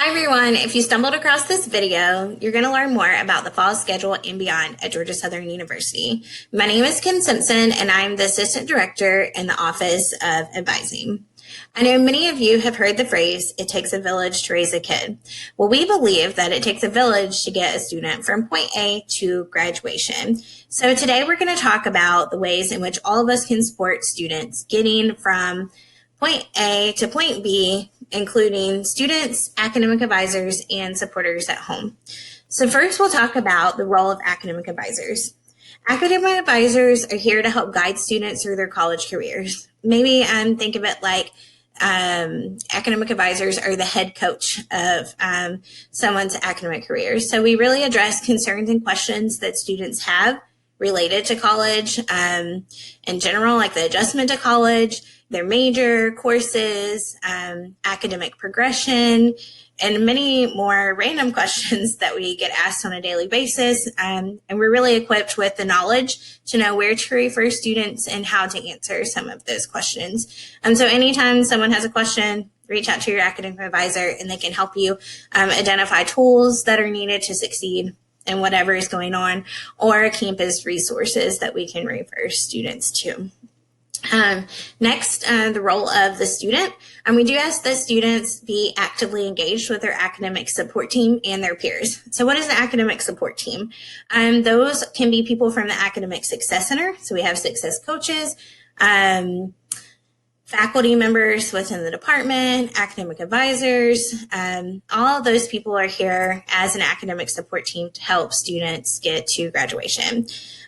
Hi everyone, if you stumbled across this video, you're going to learn more about the fall schedule and beyond at Georgia Southern University. My name is Kim Simpson and I'm the Assistant Director in the Office of Advising. I know many of you have heard the phrase, it takes a village to raise a kid. Well, we believe that it takes a village to get a student from point A to graduation. So today we're going to talk about the ways in which all of us can support students getting from point A to point B, including students, academic advisors, and supporters at home. So first we'll talk about the role of academic advisors. Academic advisors are here to help guide students through their college careers. Maybe think of it like academic advisors are the head coach of someone's academic career. So we really address concerns and questions that students have related to college in general, like the adjustment to college, their major, courses, academic progression, and many more random questions that we get asked on a daily basis. And we're really equipped with the knowledge to know where to refer students and how to answer some of those questions. So anytime someone has a question, reach out to your academic advisor and they can help you identify tools that are needed to succeed in whatever is going on, or campus resources that we can refer students to. Next, the role of the student. We do ask that students be actively engaged with their academic support team and their peers. So what is the academic support team? Those can be people from the Academic Success Center. So we have success coaches, faculty members within the department, academic advisors, all of those people are here as an academic support team to help students get to graduation.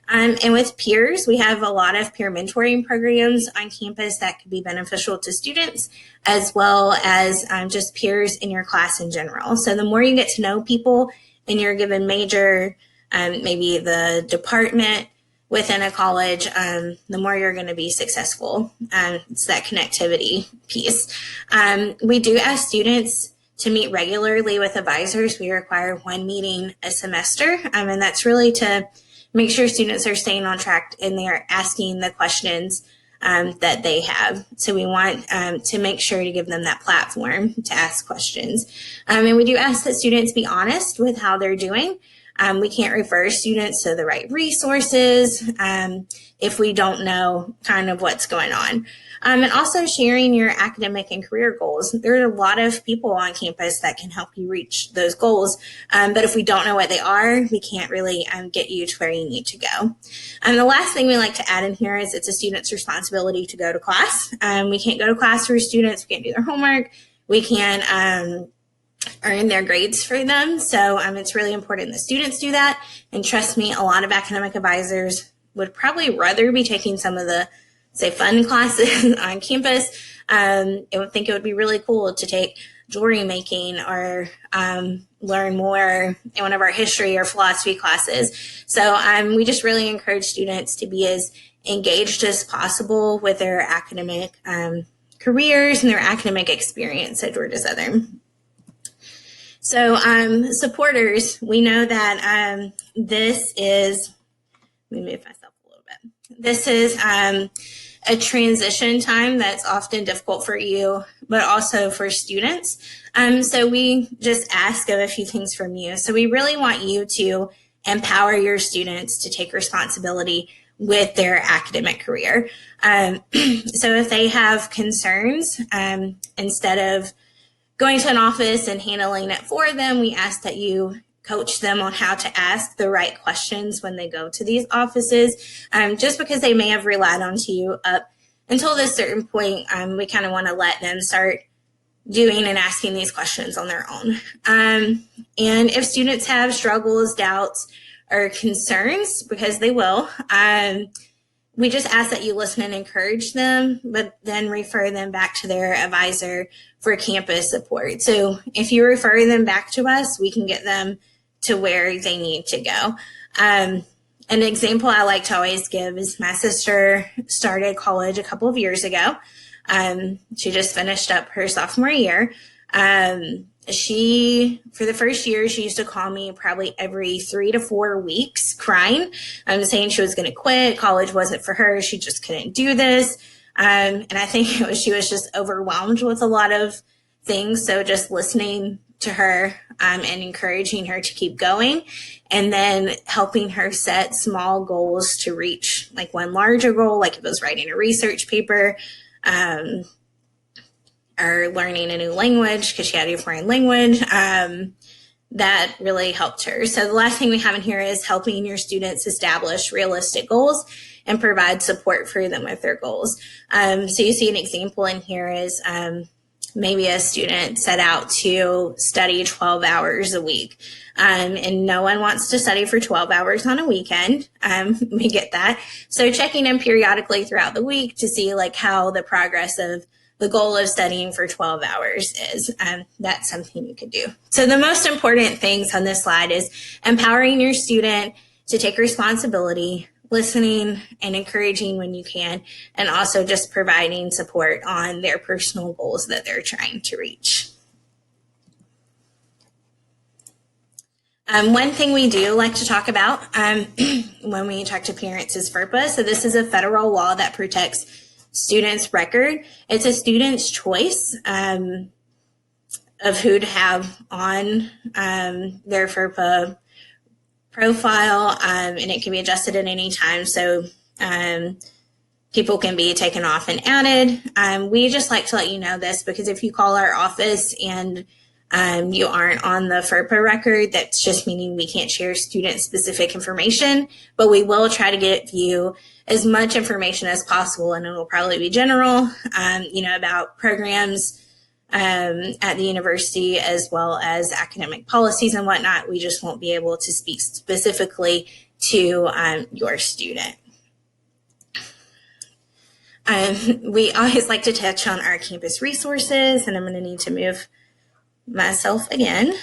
And with peers, we have a lot of peer mentoring programs on campus that could be beneficial to students, as well as just peers in your class in general. So the more you get to know people in your given major, maybe the department within a college, the more you're going to be successful. It's that connectivity piece. We do ask students to meet regularly with advisors. We require one meeting a semester, and that's really to make sure students are staying on track and they are asking the questions that they have. So we want to make sure to give them that platform to ask questions. And we do ask that students be honest with how they're doing. We can't refer students to the right resources if we don't know kind of what's going on. And also sharing your academic and career goals. There are a lot of people on campus that can help you reach those goals, but if we don't know what they are, we can't really get you to where you need to go. And the last thing we like to add in here is it's a student's responsibility to go to class. We can't go to class for students, we can't do their homework, we can't earn their grades for them. So it's really important that students do that. And trust me, a lot of academic advisors would probably rather be taking some of the, say, fun classes on campus. I would think it would be really cool to take jewelry making or learn more in one of our history or philosophy classes. So we just really encourage students to be as engaged as possible with their academic careers and their academic experience at Georgia Southern. So supporters, we know that this is, let me move myself a little bit. This is a transition time that's often difficult for you, but also for students. So we just ask of a few things from you. So we really want you to empower your students to take responsibility with their academic career. So if they have concerns, instead of going to an office and handling it for them, we ask that you coach them on how to ask the right questions when they go to these offices. Just because they may have relied on you up until this certain point, we kind of want to let them start doing and asking these questions on their own. And if students have struggles, doubts, or concerns, because they will, we just ask that you listen and encourage them, but then refer them back to their advisor for campus support. So if you refer them back to us, we can get them to where they need to go. An example I like to always give is my sister started college a couple of years ago. She just finished up her sophomore year. For the first year, she used to call me probably every 3 to 4 weeks crying, saying she was going to quit. College wasn't for her. She just couldn't do this. And I think she was just overwhelmed with a lot of things. So just listening to her and encouraging her to keep going, and then helping her set small goals to reach like one larger goal, like if it was writing a research paper or learning a new language because she had a foreign language. That really helped her. So the last thing we have in here is helping your students establish realistic goals and provide support for them with their goals. So you see an example in here is maybe a student set out to study 12 hours a week. And no one wants to study for 12 hours on a weekend. We get that. So checking in periodically throughout the week to see like how the progress of the goal of studying for 12 hours is. That's something you could do. So the most important things on this slide is empowering your student to take responsibility, listening and encouraging when you can, and also just providing support on their personal goals that they're trying to reach. One thing we do like to talk about when we talk to parents is FERPA. So this is a federal law that protects students' record. It's a student's choice of who to have on their FERPA profile, and it can be adjusted at any time. So people can be taken off and added. We just like to let you know this because if you call our office and you aren't on the FERPA record, that's just meaning we can't share student-specific information, but we will try to get you as much information as possible, and it'll probably be general, about programs at the university as well as academic policies and whatnot. We just won't be able to speak specifically to your student. We always like to touch on our campus resources, and I'm going to need to move myself again.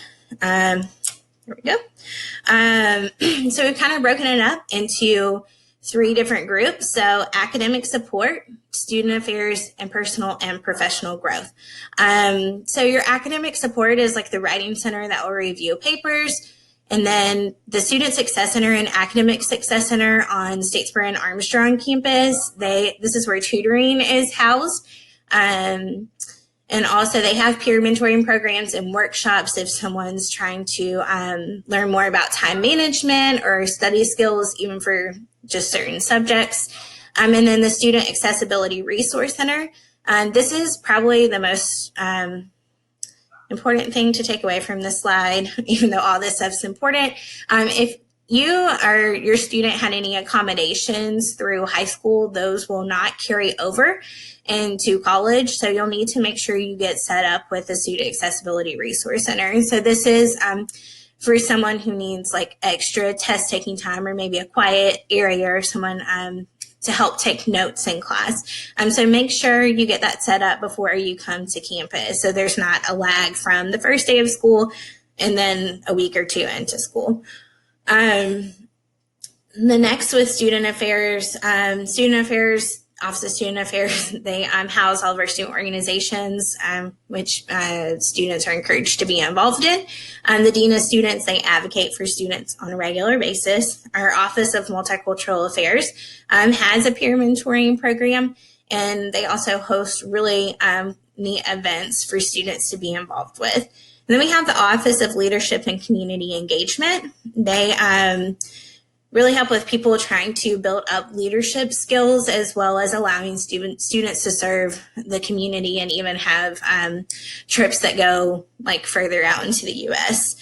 There we go. So we've kind of broken it up into 3 different groups. So academic support, student affairs, and personal and professional growth. So your academic support is like the writing center that will review papers. And then the Student Success Center and Academic Success Center on Statesboro and Armstrong campus, this is where tutoring is housed. And also they have peer mentoring programs and workshops if someone's trying to learn more about time management or study skills, even for just certain subjects. And then the Student Accessibility Resource Center. This is probably the most important thing to take away from this slide, even though all this stuff's important. If you or your student had any accommodations through high school, those will not carry over into college. So you'll need to make sure you get set up with the Student Accessibility Resource Center. So this is for someone who needs like extra test taking time or maybe a quiet area or someone to help take notes in class. So make sure you get that set up before you come to campus so there's not a lag from the first day of school and then a week or 2 into school. The next with Student Affairs, Office of Student Affairs, they house all of our student organizations, which students are encouraged to be involved in. The Dean of Students, they advocate for students on a regular basis. Our Office of Multicultural Affairs has a peer mentoring program, and they also host really neat events for students to be involved with. And then we have the Office of Leadership and Community Engagement. They really help with people trying to build up leadership skills as well as allowing students to serve the community and even have trips that go like further out into the U.S.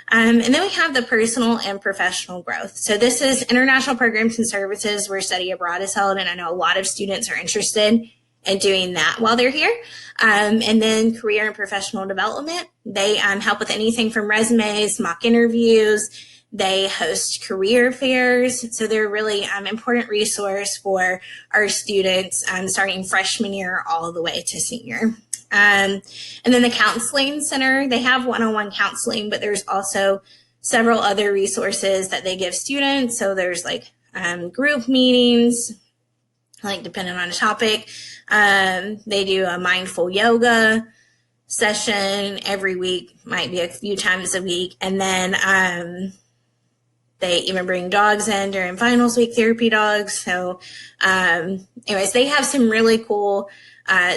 And then we have the personal and professional growth. So this is international programs and services where study abroad is held, and I know a lot of students are interested in doing that while they're here. And then career and professional development. They help with anything from resumes, mock interviews. They host career fairs, so they're a really important resource for our students starting freshman year all the way to senior. And then the Counseling Center, they have one-on-one counseling, but there's also several other resources that they give students. So there's like group meetings, like depending on a topic. They do a mindful yoga session every week, might be a few times a week. And then They even bring dogs in during finals week, therapy dogs. So anyways, they have some really cool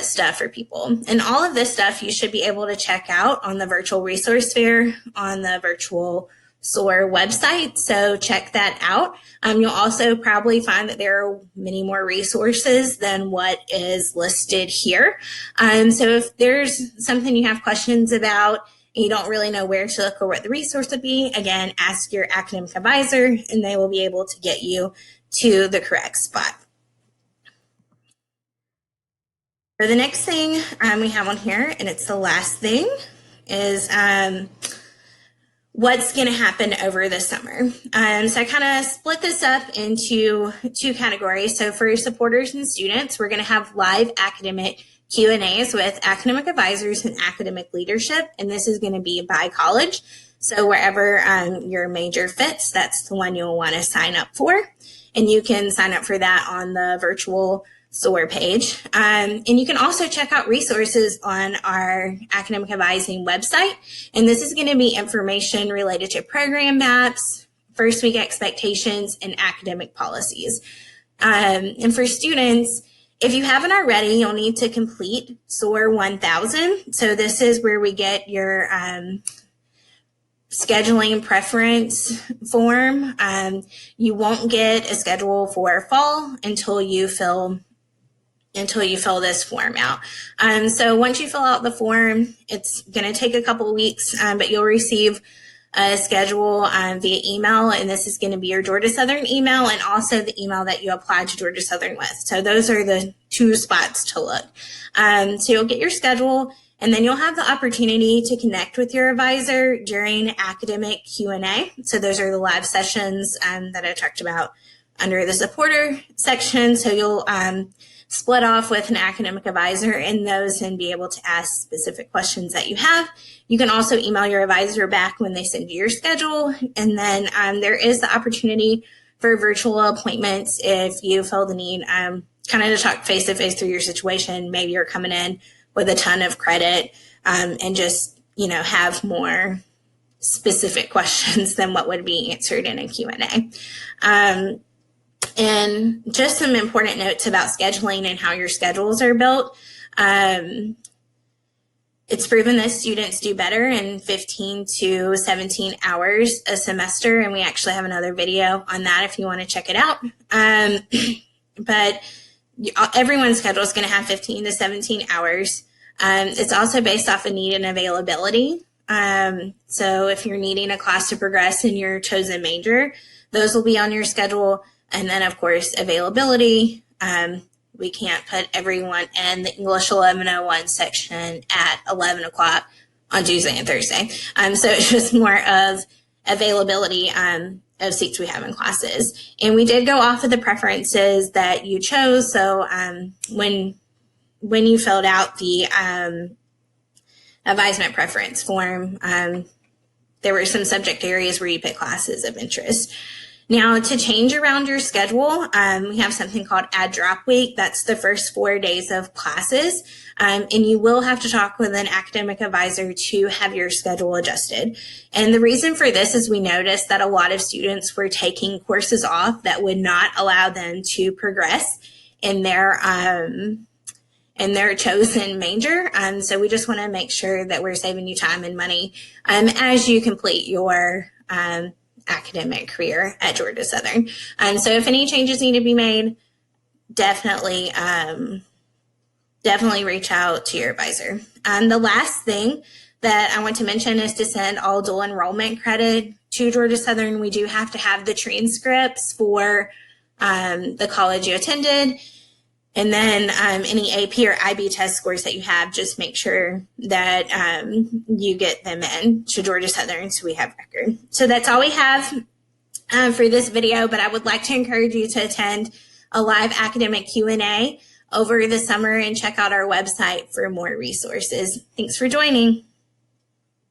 stuff for people. And all of this stuff you should be able to check out on the virtual resource fair on the virtual SOAR website. So check that out. You'll also probably find that there are many more resources than what is listed here. So if there's something you have questions about and you don't really know where to look or what the resource would be, again, ask your academic advisor and they will be able to get you to the correct spot. So the next thing we have on here, and it's the last thing, is what's going to happen over the summer. So I kind of split this up into two categories. So for supporters and students, we're going to have live academic Q&As with academic advisors and academic leadership, and this is going to be by college. So wherever your major fits, that's the one you'll want to sign up for. And you can sign up for that on the virtual SOAR page. And you can also check out resources on our academic advising website. And this is going to be information related to program maps, first week expectations, and academic policies. And for students, if you haven't already, you'll need to complete SOAR 1000. So this is where we get your scheduling preference form. You won't get a schedule for fall until you fill this form out. So once you fill out the form, it's going to take a couple of weeks, but you'll receive a schedule via email, and this is going to be your Georgia Southern email and also the email that you applied to Georgia Southern with. So those are the two spots to look. So you'll get your schedule, and then you'll have the opportunity to connect with your advisor during academic Q&A. So those are the live sessions that I talked about under the supporter section. So you'll split off with an academic advisor in those and be able to ask specific questions that you have. You can also email your advisor back when they send you your schedule. And then there is the opportunity for virtual appointments if you feel the need kind of to talk face-to-face through your situation. Maybe you're coming in with a ton of credit and just, have more specific questions than what would be answered in a Q&A. And just some important notes about scheduling and how your schedules are built. It's proven that students do better in 15 to 17 hours a semester, and we actually have another video on that if you want to check it out. But everyone's schedule is going to have 15 to 17 hours. It's also based off of need and availability. So if you're needing a class to progress in your chosen major, those will be on your schedule. And then, of course, availability. We can't put everyone in the English 1101 section at 11 o'clock on Tuesday and Thursday. So it's just more of availability of seats we have in classes. And we did go off of the preferences that you chose. So when you filled out the advisement preference form, there were some subject areas where you pick classes of interest. Now, to change around your schedule, we have something called Add Drop Week. That's the first 4 days of classes, and you will have to talk with an academic advisor to have your schedule adjusted. And the reason for this is we noticed that a lot of students were taking courses off that would not allow them to progress in their chosen major. So we just want to make sure that we're saving you time and money as you complete your academic career at Georgia Southern. So if any changes need to be made, definitely reach out to your advisor. The last thing that I want to mention is to send all dual enrollment credit to Georgia Southern. We do have to have the transcripts for the college you attended. And then any AP or IB test scores that you have, just make sure that you get them in to Georgia Southern so we have record. So that's all we have for this video, but I would like to encourage you to attend a live academic Q&A over the summer and check out our website for more resources. Thanks for joining.